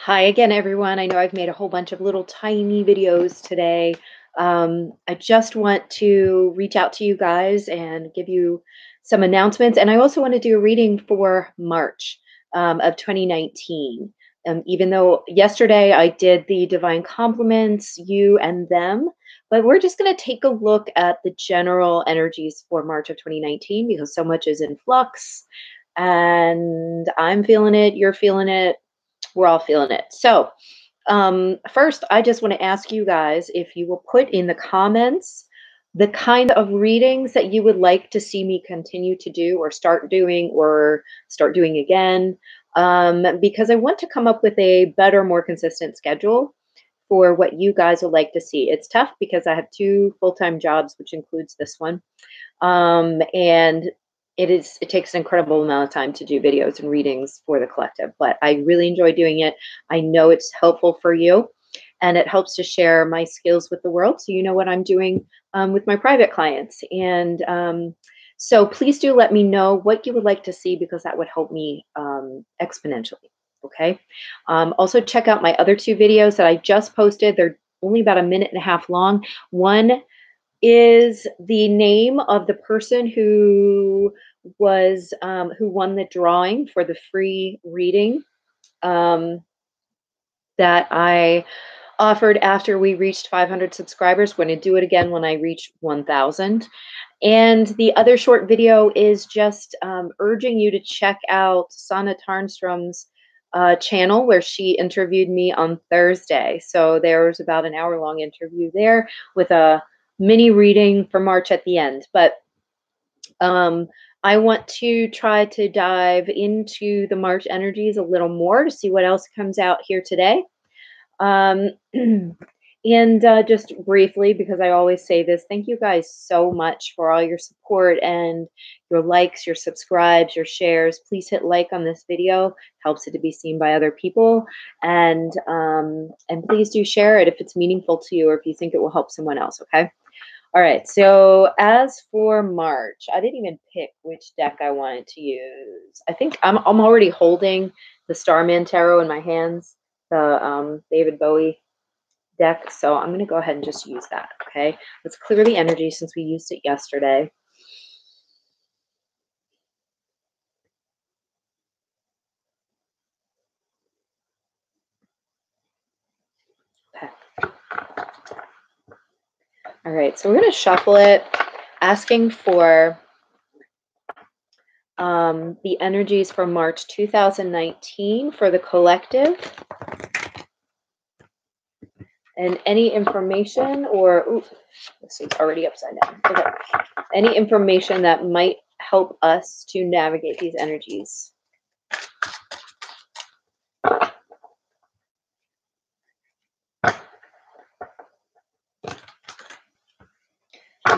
Hi again, everyone. I know I've made a whole bunch of little tiny videos today. I just want to reach out to you guys and give you some announcements. And I also want to do a reading for March of 2019. Even though yesterday I did the divine compliments, you and them, but we're just going to take a look at the general energies for March of 2019 because so much is in flux and I'm feeling it, you're feeling it, we're all feeling it. So, first, I just want to ask you guys if you will put in the comments the kind of readings that you would like to see me continue to do or start doing again. Because I want to come up with a better, more consistent schedule for what you guys would like to see. It's tough because I have two full-time jobs, which includes this one. And it takes an incredible amount of time to do videos and readings for the collective, but I really enjoy doing it. I know it's helpful for you and it helps to share my skills with the world so you know what I'm doing with my private clients. And so please do let me know what you would like to see because that would help me exponentially. Okay. Also check out my other two videos that I just posted. They're only about a minute and a half long. One is the name of the person who won the drawing for the free reading um, that I offered after we reached 500 subscribers. We're going to do it again when I reach 1,000. And the other short video is just urging you to check out Sana Tarnstrom's channel where she interviewed me on Thursday. So there was about an hour-long interview there with a mini reading for March at the end. But I want to try to dive into the March energies a little more to see what else comes out here today. Um, and just briefly, because I always say this, thank you guys so much for all your support and your likes, your subscribes, your shares. Please hit like on this video; helps it to be seen by other people. And please do share it if it's meaningful to you or if you think it will help someone else. Okay. All right. So as for March, I didn't even pick which deck I wanted to use. I think I'm already holding the Starman Tarot in my hands, the David Bowie deck. So I'm going to go ahead and just use that. Okay. Let's clear the energy since we used it yesterday. Okay. All right. So we're going to shuffle it, asking for the energies for March 2019 for the collective. And any information or, ooh, this is already upside down. Okay. Any information that might help us to navigate these energies.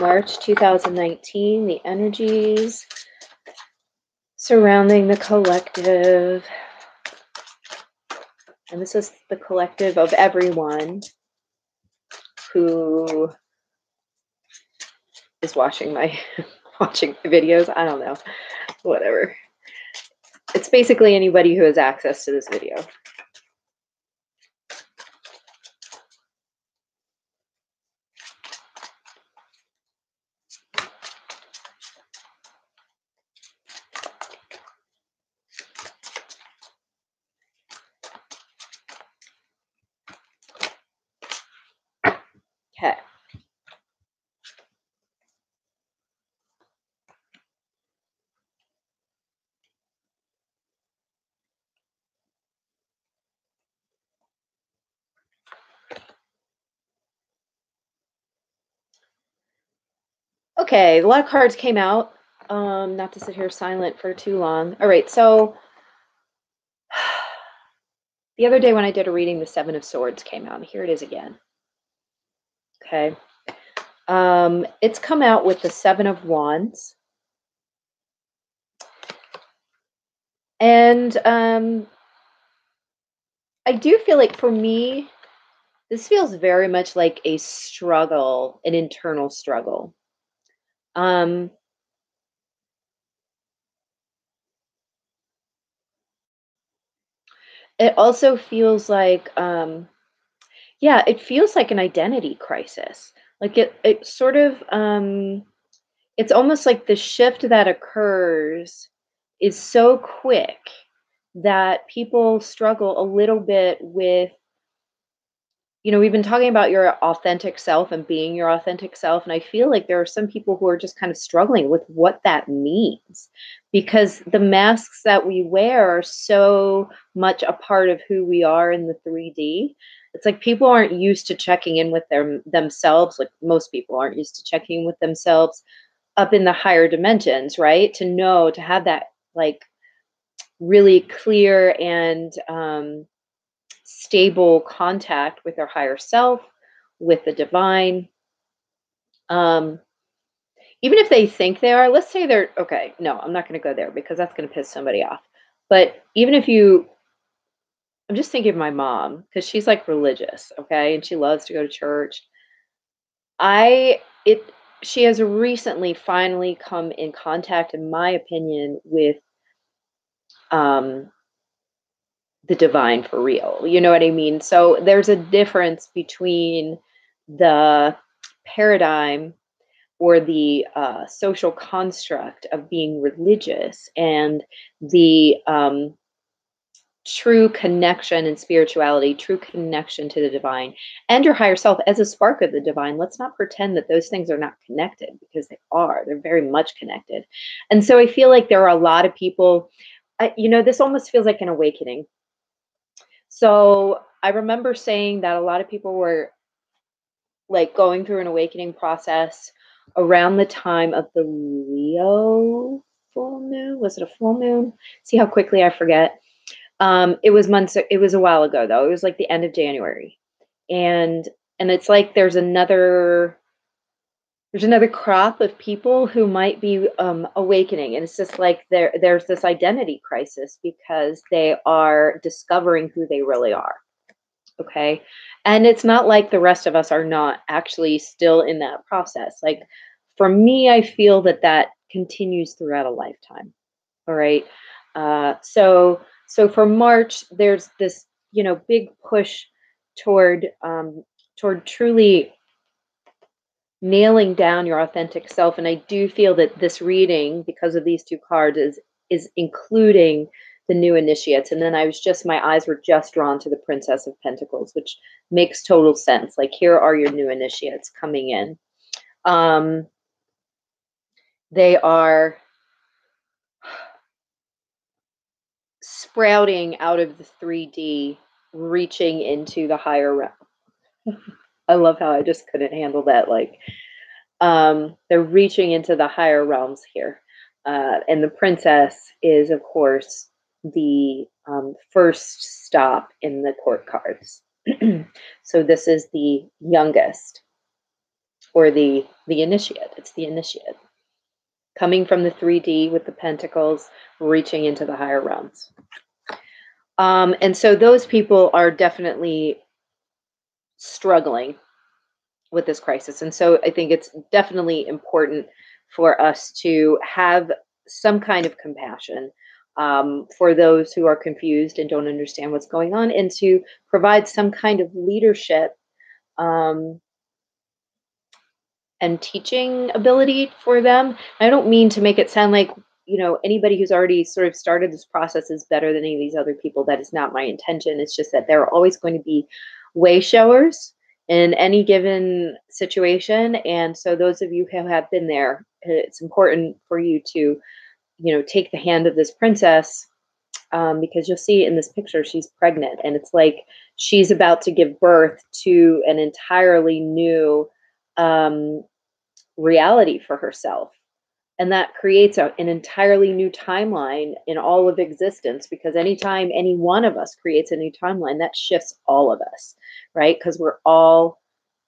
March 2019, the energies surrounding the collective. And this is the collective of everyone who is watching my videos. I don't know. Whatever. It's basically anybody who has access to this video. Okay. Okay, a lot of cards came out. Not to sit here silent for too long. All right, so the other day when I did a reading, the Seven of Swords came out. Here it is again. Okay. It's come out with the Seven of Wands. And I do feel like for me, this feels very much like a struggle, an internal struggle. It also feels like, yeah, it feels like an identity crisis. Like it sort of, it's almost like the shift that occurs is so quick that people struggle a little bit with, we've been talking about your authentic self and being your authentic self. And I feel like there are some people who are just kind of struggling with what that means because the masks that we wear are so much a part of who we are in the 3D. It's like people aren't used to checking in with themselves. Like most people aren't used to checking in with themselves up in the higher dimensions, right? To know, to have that like really clear and stable contact with their higher self, with the divine. Um, Even if they think they are, let's say they're okay. No, I'm not going to go there because that's going to piss somebody off. But even if you, I'm just thinking of my mom because she's like religious, okay, and she loves to go to church. It, she has recently finally come in contact, in my opinion, with um, the divine for real. You know what I mean? So there's a difference between the paradigm or the social construct of being religious and the true connection and spirituality, true connection to the divine and your higher self as a spark of the divine. Let's not pretend that those things are not connected because they are. They're very much connected. And so I feel like there are a lot of people, this almost feels like an awakening. So I remember saying that a lot of people were like going through an awakening process around the time of the Leo full moon. Was it a full moon? See how quickly I forget. It was months. It was a while ago though. It was like the end of January, and it's like there's another crop of people who might be awakening, and it's just like there's this identity crisis because they are discovering who they really are. Okay. And it's not like the rest of us are not actually still in that process. Like for me, I feel that that continues throughout a lifetime. All right. So for March, there's this, big push toward toward truly nailing down your authentic self. And I do feel that this reading, because of these two cards, is including the new initiates. And then my eyes were just drawn to the Princess of Pentacles, which makes total sense. Like here are your new initiates coming in. They are sprouting out of the 3D, reaching into the higher realm. I love how I just couldn't handle that. Like, they're reaching into the higher realms here. And the princess is, of course, the first stop in the court cards. So this is the youngest, or the initiate. It's the initiate coming from the 3D with the pentacles, reaching into the higher realms. And so those people are definitely struggling with this crisis. And so I think it's definitely important for us to have some kind of compassion for those who are confused and don't understand what's going on, and to provide some kind of leadership um, and teaching ability for them. I don't mean to make it sound like, anybody who's already sort of started this process is better than any of these other people. That is not my intention. It's just that there are always going to be way showers in any given situation. And so those of you who have been there, it's important for you to, take the hand of this princess, because you'll see in this picture, she's pregnant, and it's like she's about to give birth to an entirely new um, reality for herself. And that creates an entirely new timeline in all of existence, because anytime any one of us creates a new timeline, that shifts all of us, right? Because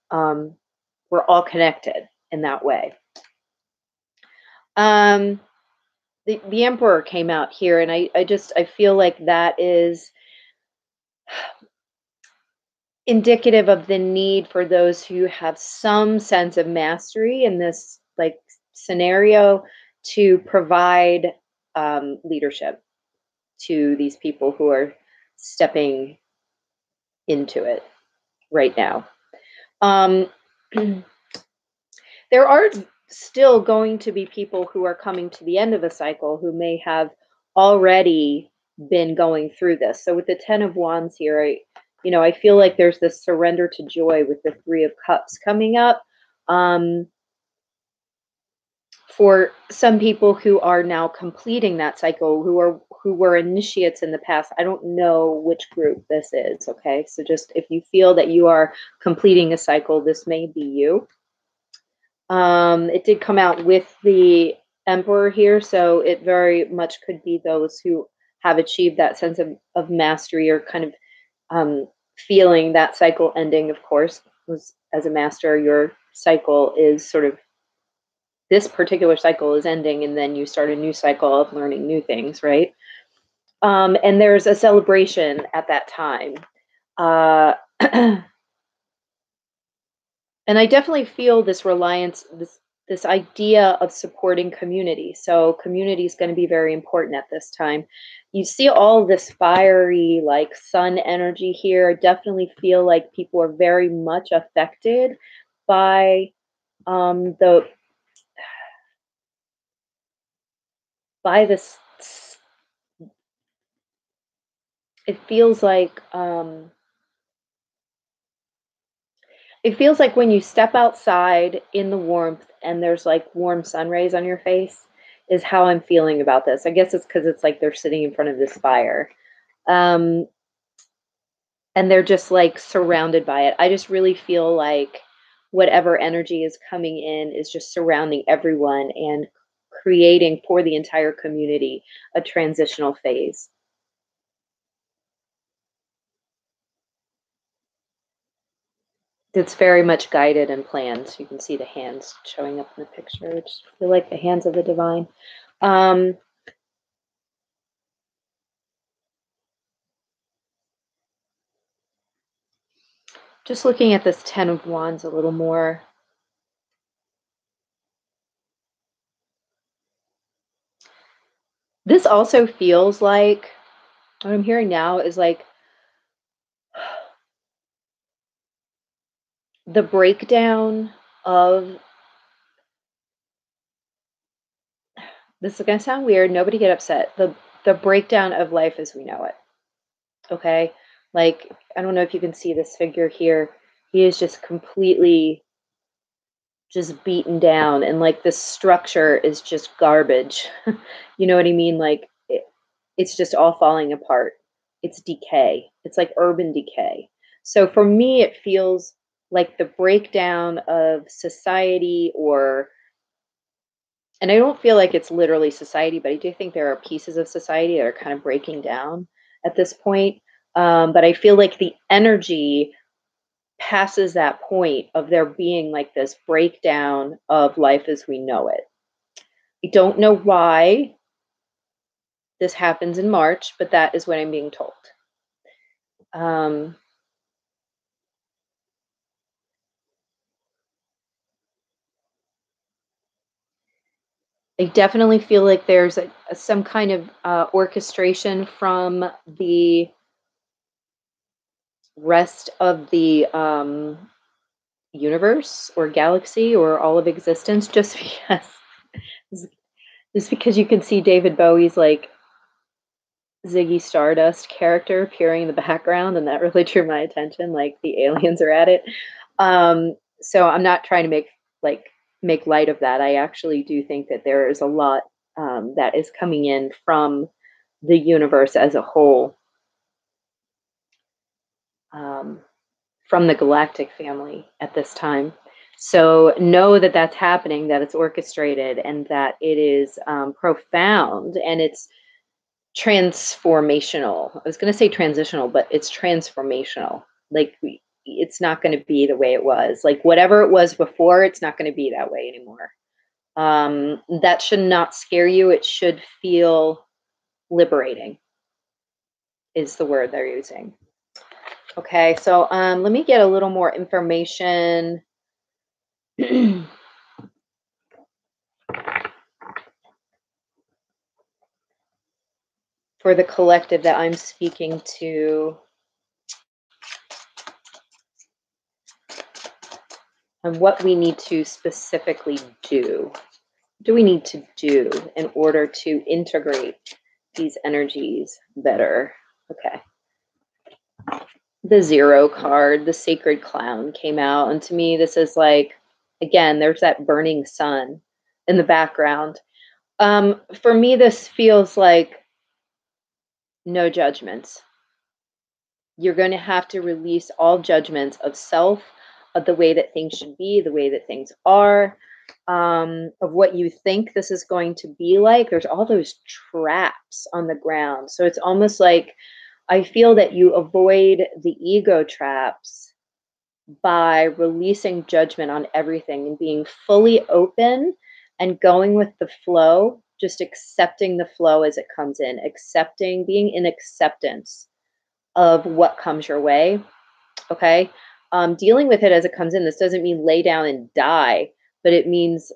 um, we're all connected in that way. The Emperor came out here, and I feel like that is indicative of the need for those who have some sense of mastery in this like scenario to provide leadership to these people who are stepping into it right now. Um, there are still going to be people who are coming to the end of a cycle who may have already been going through this. So with the 10 of Wands here, I feel like there's this surrender to joy with the 3 of Cups coming up. For some people who are now completing that cycle, who were initiates in the past, I don't know which group this is, okay? So just if you feel that you are completing a cycle, this may be you. It did come out with the Emperor here, so it very much could be those who have achieved that sense of mastery, or kind of feeling that cycle ending. Of course, as a master, your cycle is sort of, this particular cycle is ending, and then you start a new cycle of learning new things, right? And there's a celebration at that time. And I definitely feel this reliance, this idea of supporting community. So community is going to be very important at this time. You see all this fiery, like, sun energy here. I definitely feel like people are very much affected by this. It feels like when you step outside in the warmth and there's like warm sun rays on your face, is how I'm feeling about this. I guess it's because it's like they're sitting in front of this fire. And they're just like surrounded by it. I just really feel like whatever energy is coming in is just surrounding everyone and creating for the entire community a transitional phase. It's very much guided and planned. So you can see the hands showing up in the picture, which feel like the hands of the divine. Just looking at this 10 of Wands a little more. This also feels like, what I'm hearing now is like the breakdown of, this is going to sound weird, nobody get upset, the breakdown of life as we know it. Okay? Like, I don't know if you can see this figure here. He is just completely just beaten down, and like this structure is just garbage. You know what I mean? Like it's just all falling apart. It's decay. It's like urban decay. So for me, it feels like the breakdown of society, and I don't feel like it's literally society, but I do think there are pieces of society that are kind of breaking down at this point. But I feel like the energy passes that point of there being like this breakdown of life as we know it. I don't know why this happens in March, but that is what I'm being told. I definitely feel like there's some kind of orchestration from the rest of the universe or galaxy or all of existence, just because you can see David Bowie's like Ziggy Stardust character appearing in the background, and that really drew my attention. Like the aliens are at it. So I'm not trying to make light of that. I actually do think that there is a lot that is coming in from the universe as a whole, from the galactic family at this time. So know that that's happening, that it's orchestrated, and that it is profound, and it's transformational. I was going to say transitional, but it's transformational. Like it's not going to be the way it was. Like whatever it was before, it's not going to be that way anymore. That should not scare you. It should feel liberating, is the word they're using. Okay, so let me get a little more information. for the collective that I'm speaking to, and what we need to specifically do. What do we need to do in order to integrate these energies better? Okay. The Zero card, the Sacred Clown, came out. And to me, this is like, again, there's that burning sun in the background. For me, this feels like no judgments. You're going to have to release all judgments of self, of the way that things should be, the way that things are, of what you think this is going to be like. There's all those traps on the ground. So it's almost like I feel that you avoid the ego traps by releasing judgment on everything and being fully open and going with the flow, just accepting the flow as it comes in, accepting, being in acceptance of what comes your way. Okay. Dealing with it as it comes in. This doesn't mean lay down and die, but it means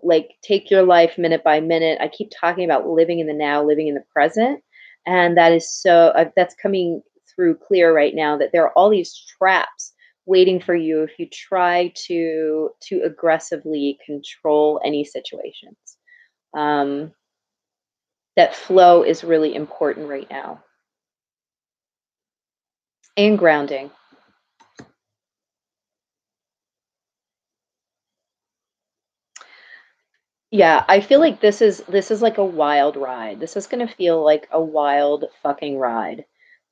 like take your life minute by minute. I keep talking about living in the now, living in the present. And that is so, that's coming through clear right now, that there are all these traps waiting for you if you try to aggressively control any situations. That flow is really important right now. And grounding. Yeah, I feel like this is like a wild ride. This is going to feel like a wild fucking ride.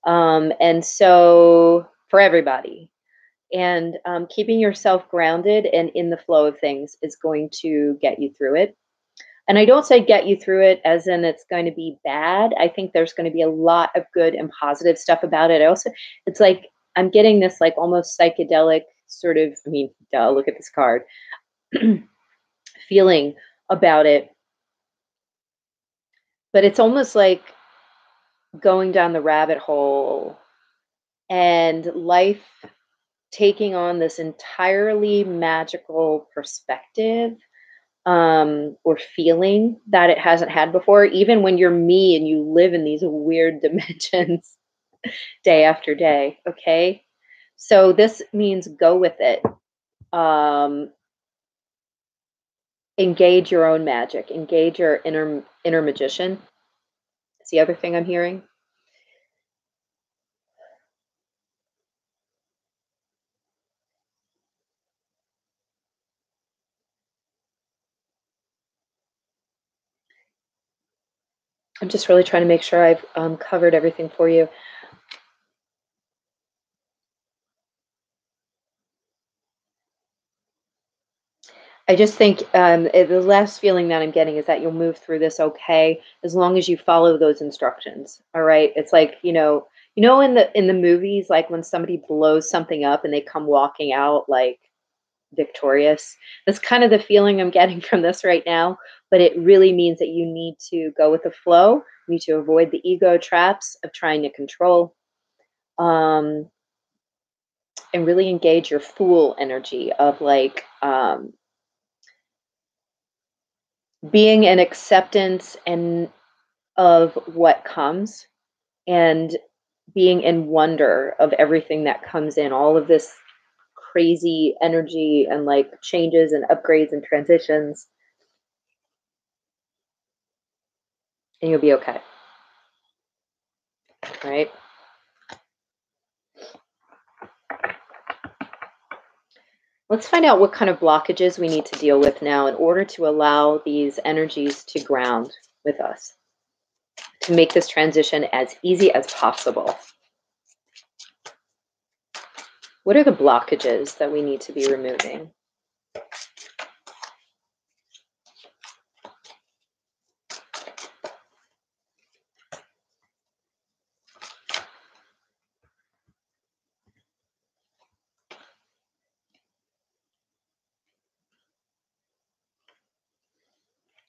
And so for everybody, and keeping yourself grounded and in the flow of things is going to get you through it. And I don't say get you through it as in it's going to be bad. I think there's going to be a lot of good and positive stuff about it. I also, it's like I'm getting this like almost psychedelic sort of, I mean, duh, look at this card, feeling about it. But it's almost like going down the rabbit hole and life taking on this entirely magical perspective, or feeling that it hasn't had before, even when you're me and you live in these weird dimensions day after day. Okay. So this means go with it. Engage your own magic, engage your inner magician. It's the other thing I'm hearing. I'm just really trying to make sure I've covered everything for you. I just think the last feeling that I'm getting is that you'll move through this okay, as long as you follow those instructions. All right. It's like, in the movies, like when somebody blows something up and they come walking out like victorious. That's kind of the feeling I'm getting from this right now. But it really means that you need to go with the flow. You need to avoid the ego traps of trying to control. And really engage your fool energy of like being in acceptance and of what comes, and being in wonder of everything that comes in, all of this crazy energy and like changes and upgrades and transitions, and you'll be okay. Right? Let's find out what kind of blockages we need to deal with now in order to allow these energies to ground with us, to make this transition as easy as possible. What are the blockages that we need to be removing?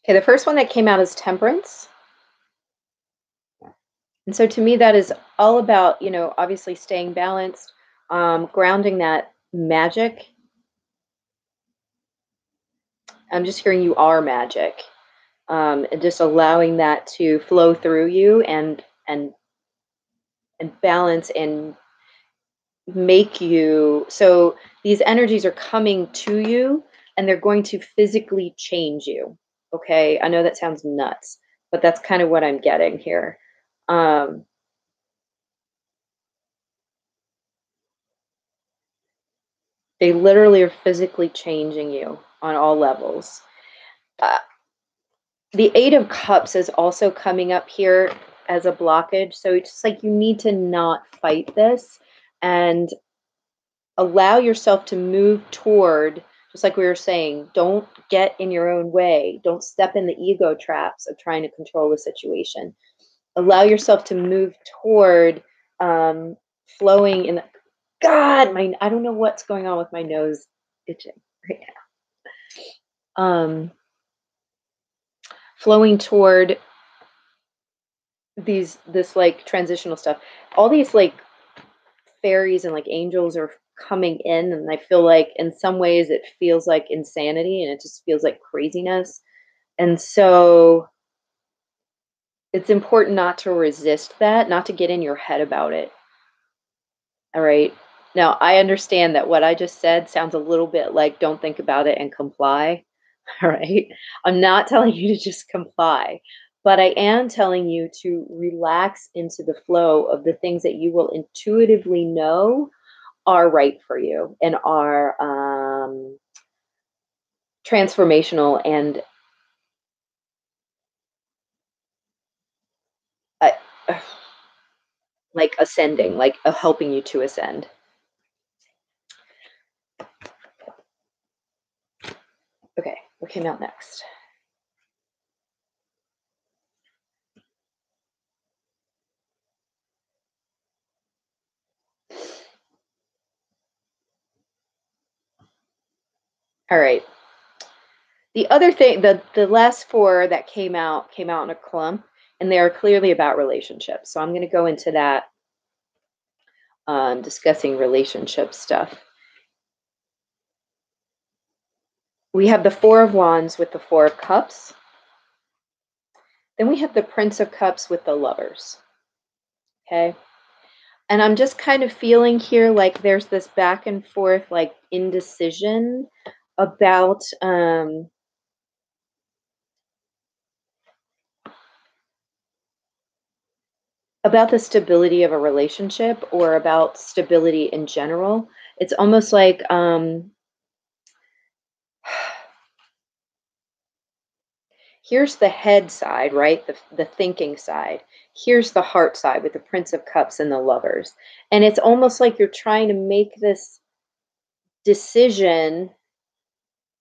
Okay, the first one that came out is Temperance. And so to me, that is all about, obviously staying balanced, grounding that magic. I'm just hearing you are magic, and just allowing that to flow through you and and balance and make you, so these energies are coming to you and they're going to physically change you. Okay, I know that sounds nuts, but that's kind of what I'm getting here. um they literally are physically changing you on all levels. uh, the Eight of Cups is also coming up here as a blockage, so it's just like you need to not fight this and allow yourself to move toward, just like we were saying, don't get in your own way, don't step in the ego traps of trying to control the situation. Allow yourself to move toward, um, flowing in the, god, my, I don't know what's going on with my nose itching right now. Flowing toward this like transitional stuff, all these like fairies and like angels are coming in, and I feel like in some ways it feels like insanity and it just feels like craziness. And so it's important not to resist that, not to get in your head about it. All right. Now, I understand that what I just said sounds a little bit like don't think about it and comply. All right. I'm not telling you to just comply, but I am telling you to relax into the flow of the things that you will intuitively know are right for you and are transformational and uh, like ascending, like helping you to ascend. Okay, what came out next? All right. The other thing, the last four that came out in a clump, and they are clearly about relationships. So I'm going to go into that, discussing relationship stuff. We have the Four of Wands with the Four of Cups. Then we have the Prince of Cups with the Lovers. Okay. And I'm just kind of feeling here like there's this back and forth, like indecision about the stability of a relationship or about stability in general. It's almost like here's the head side, right? The thinking side. Here's the heart side with the Prince of Cups and the Lovers. And it's almost like you're trying to make this decision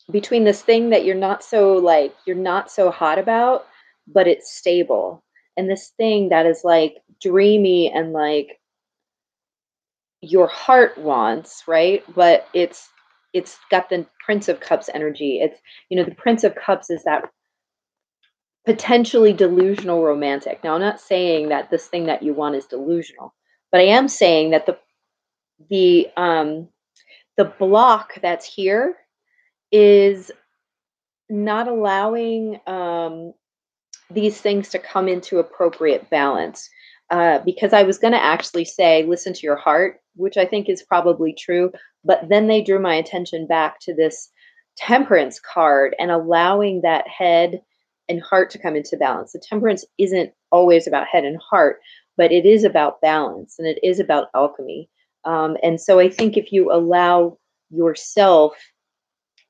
between this thing that you're not so hot about, but it's stable. And this thing that is like dreamy and like your heart wants, right? But it's got the Prince of Cups energy. It's, the Prince of Cups is that potentially delusional romantic. Now, I'm not saying that this thing that you want is delusional, but I am saying that the um the block that's here is not allowing these things to come into appropriate balance. Because I was going to actually say, listen to your heart, which I think is probably true. But then they drew my attention back to this Temperance card and allowing that head and heart to come into balance. The Temperance isn't always about head and heart, but it is about balance and it is about alchemy. And so I think if you allow yourself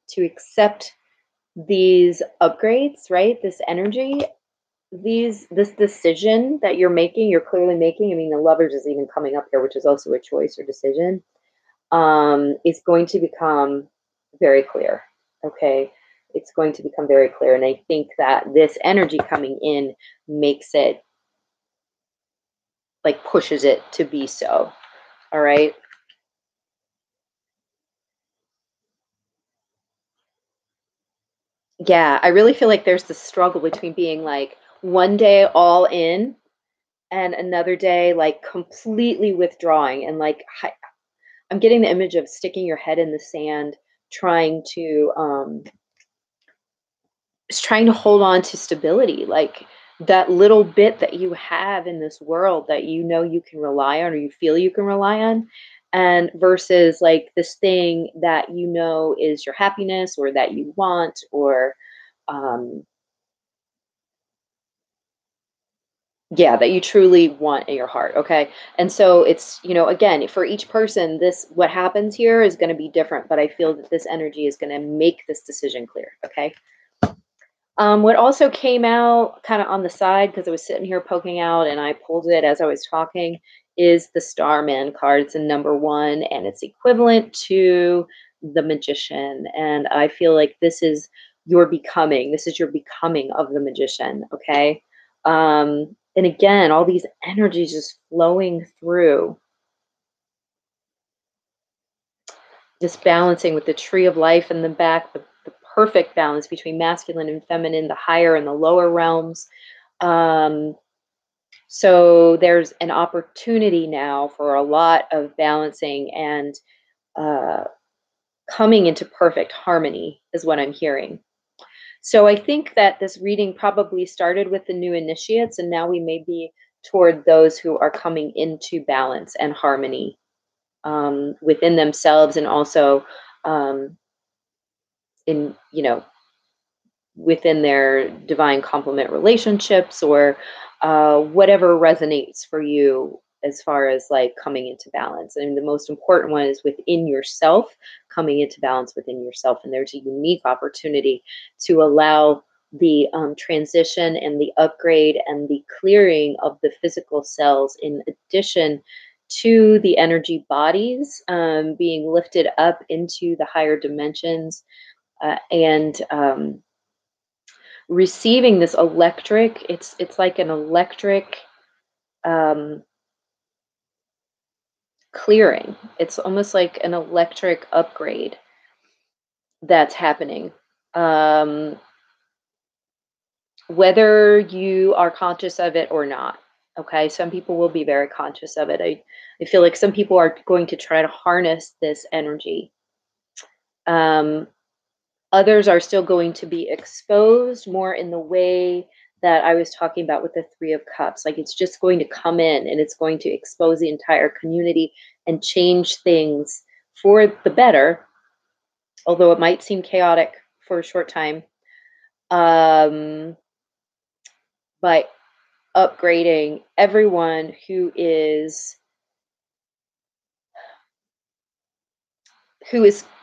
to accept these upgrades, right? This energy, this decision that you're clearly making. I mean, the Lovers is even coming up here, which is also a choice or decision. Is going to become very clear. Okay, it's going to become very clear, and I think that this energy coming in makes it, like, pushes it to be so. All right. Yeah, I really feel like there's this struggle between being like one day all in and another day like completely withdrawing and like I'm getting the image of sticking your head in the sand, trying to trying to hold on to stability. Like that little bit that you have in this world that you know you can rely on or you feel you can rely on, and versus like this thing that you know is your happiness or that you want or um yeah, that you truly want in your heart, okay? And so it's, again, for each person, this what happens here is going to be different, but I feel that this energy is going to make this decision clear, okay? What also came out kind of on the side because I was sitting here poking out and I pulled it as I was talking is the Starman card. It's a number one and it's equivalent to the Magician. And I feel like this is your becoming. This is your becoming of the Magician. Okay. And again, all these energies just flowing through, just balancing with the tree of life in the back, the perfect balance between masculine and feminine, the higher and the lower realms. Um, so there's an opportunity now for a lot of balancing and uh, coming into perfect harmony, is what I'm hearing. So I think that this reading probably started with the new initiates, and now we may be toward those who are coming into balance and harmony within themselves, and also um, in within their divine complement relationships or whatever resonates for you as far as like coming into balance. And the most important one is within yourself, coming into balance within yourself. And there's a unique opportunity to allow the transition and the upgrade and the clearing of the physical cells in addition to the energy bodies being lifted up into the higher dimensions and receiving this electric, it's like an electric um clearing. It's almost like an electric upgrade that's happening. um Whether you are conscious of it or not. Okay, some people will be very conscious of it. I feel like some people are going to try to harness this energy. um Others are still going to be exposed more in the way that I was talking about with the Three of Cups. Like it's just going to come in and it's going to expose the entire community and change things for the better, although it might seem chaotic for a short time. Um, but upgrading everyone who is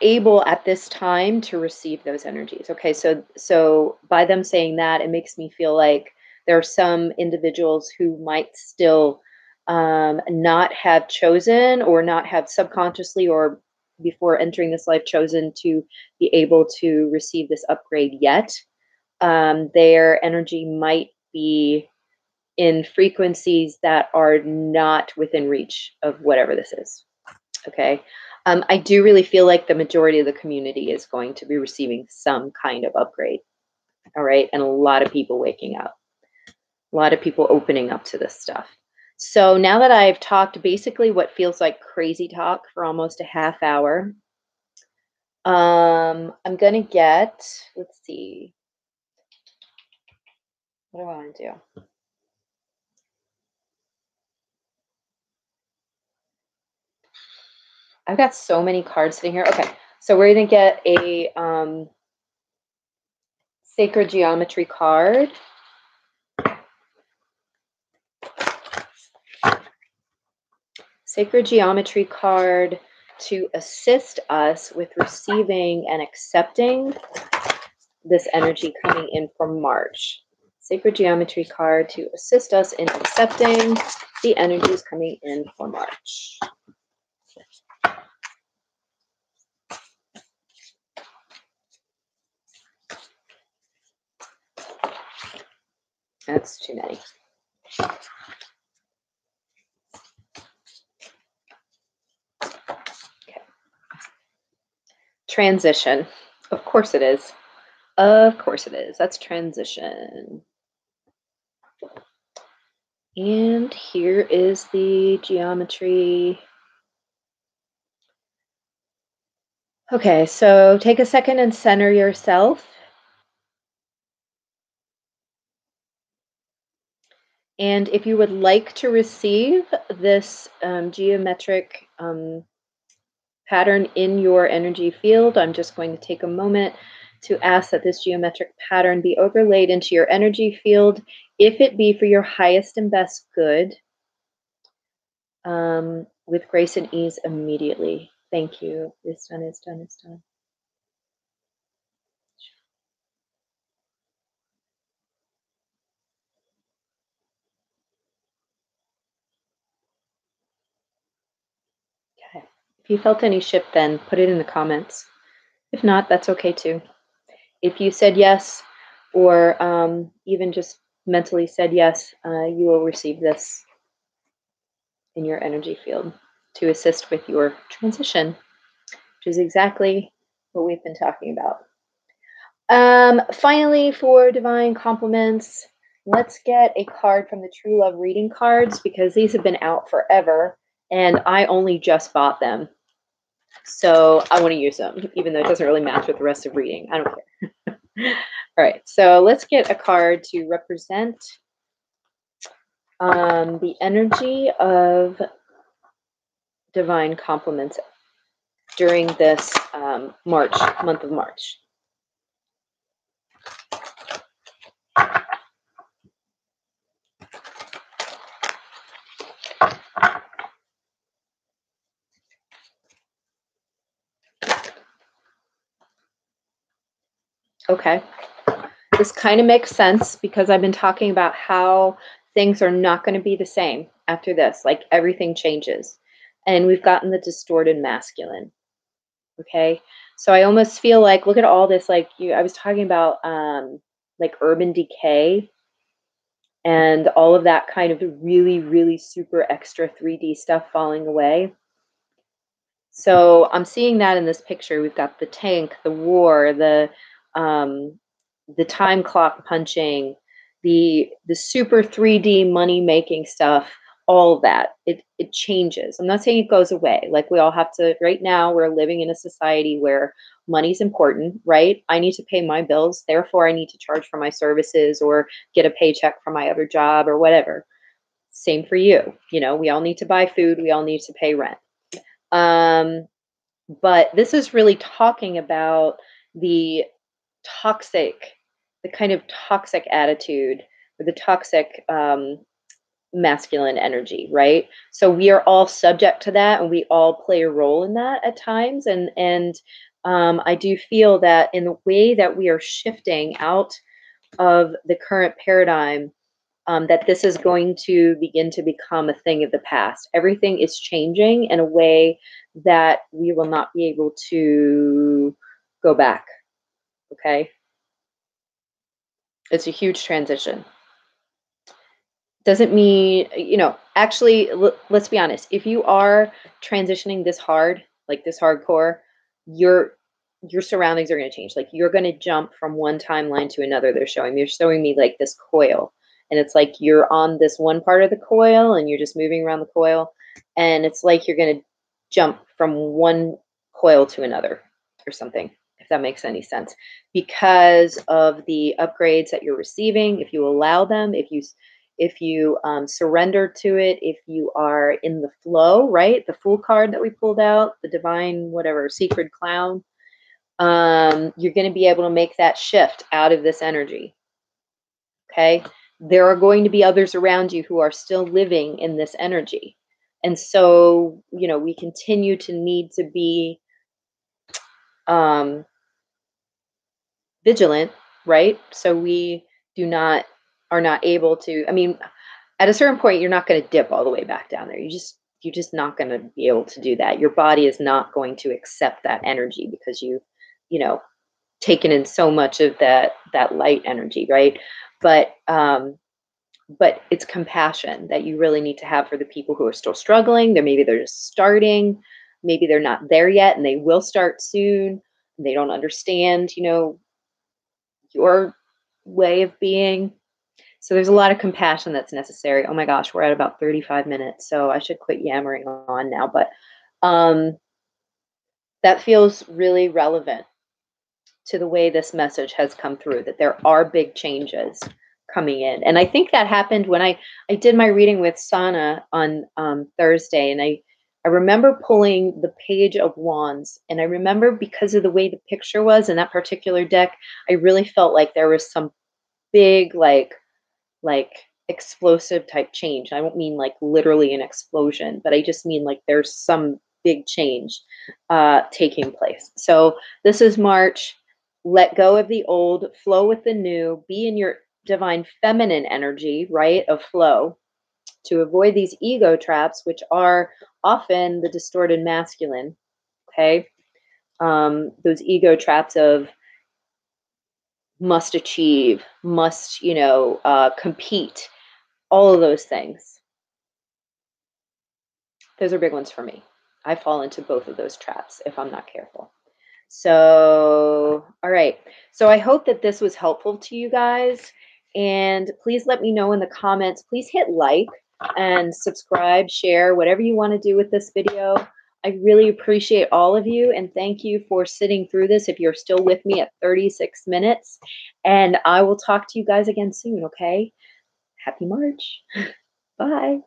able at this time to receive those energies. Okay, so by them saying that, it makes me feel like there are some individuals who might still not have chosen or not have subconsciously or before entering this life chosen to be able to receive this upgrade yet. Their energy might be in frequencies that are not within reach of whatever this is. Okay. I do really feel like the majority of the community is going to be receiving some kind of upgrade. All right. And a lot of people waking up, a lot of people opening up to this stuff. So now that I've talked basically what feels like crazy talk for almost a half hour, I'm going to let's see, what do I want to do? I've got so many cards sitting here. Okay. So we're going to get a sacred geometry card. Sacred geometry card to assist us with receiving and accepting this energy coming in from March. Sacred geometry card to assist us in accepting the energies coming in for March. That's too many. Okay. Transition. Of course it is. Of course it is. That's transition. And here is the geometry. Okay, so take a second and center yourself. And if you would like to receive this geometric pattern in your energy field, I'm just going to take a moment to ask that this geometric pattern be overlaid into your energy field, if it be for your highest and best good, with grace and ease immediately. Thank you. It's done, it's done, it's done. Okay. If you felt any shift, then put it in the comments. If not, that's okay too. If you said yes, or even just mentally said yes, you will receive this in your energy field to assist with your transition, which is exactly what we've been talking about. Finally, for divine compliments, let's get a card from the True Love reading cards, because these have been out forever and I only just bought them. So I want to use them, even though it doesn't really match with the rest of reading. I don't care. All right, so let's get a card to represent the energy of divine compliments during this month of March. Okay. This kind of makes sense because I've been talking about how things are not going to be the same after this. Like everything changes. And we've gotten the distorted masculine. Okay. So I almost feel like, look at all this, like I was talking about like urban decay and all of that kind of really, really super extra 3D stuff falling away. So I'm seeing that in this picture. We've got the tank, the war, the time clock punching, the super 3D money making stuff, all of that. It changes. I'm not saying it goes away. Like we all have to, right now we're living in a society where money's important, right? I need to pay my bills, therefore I need to charge for my services or get a paycheck from my other job or whatever. Same for you. You know, we all need to buy food, we all need to pay rent. But this is really talking about the toxic, the kind of toxic attitude or the toxic masculine energy, right? So we are all subject to that, and we all play a role in that at times. And I do feel that in the way that we are shifting out of the current paradigm, that this is going to begin to become a thing of the past. Everything is changing in a way that we will not be able to go back. Okay. It's a huge transition. Doesn't mean, actually, let's be honest. If you are transitioning this hard, like this hardcore, your surroundings are going to change. Like you're going to jump from one timeline to another. They're showing me like this coil, and it's like you're on this one part of the coil and you're just moving around the coil, and it's like you're going to jump from one coil to another or something, if that makes any sense, because of the upgrades that you're receiving. If you allow them, if you surrender to it, if you are in the flow, right? The Fool card that we pulled out, the divine, whatever, secret clown, you're going to be able to make that shift out of this energy. Okay. There are going to be others around you who are still living in this energy. And so, we continue to need to be vigilant, right? So we are not able to, I mean, at a certain point, you're not going to dip all the way back down there. You're just not going to be able to do that. Your body is not going to accept that energy because you know, taken in so much of that light energy, right? But it's compassion that you really need to have for the people who are still struggling. They're just starting, maybe they're not there yet, and they will start soon. They don't understand, your way of being. So there's a lot of compassion that's necessary. Oh my gosh, we're at about 35 minutes, so I should quit yammering on now. But that feels really relevant to the way this message has come through, that there are big changes coming in. And I think that happened when I did my reading with Sana on Thursday, and I remember pulling the Page of Wands, and I remember because of the way the picture was in that particular deck, I really felt like there was some big like explosive type change. I don't mean like literally an explosion, but I just mean like there's some big change taking place. So this is March. Let go of the old, flow with the new, be in your divine feminine energy, right? Of flow to avoid these ego traps, which are often the distorted masculine. Okay. Those ego traps of must achieve, must, compete, all of those things. Those are big ones for me. I fall into both of those traps if I'm not careful. So, all right. So I hope that this was helpful to you guys. And please let me know in the comments. Please hit like and subscribe, share, whatever you want to do with this video. I really appreciate all of you. And thank you for sitting through this if you're still with me at 36 minutes. And I will talk to you guys again soon, okay? Happy March. Bye.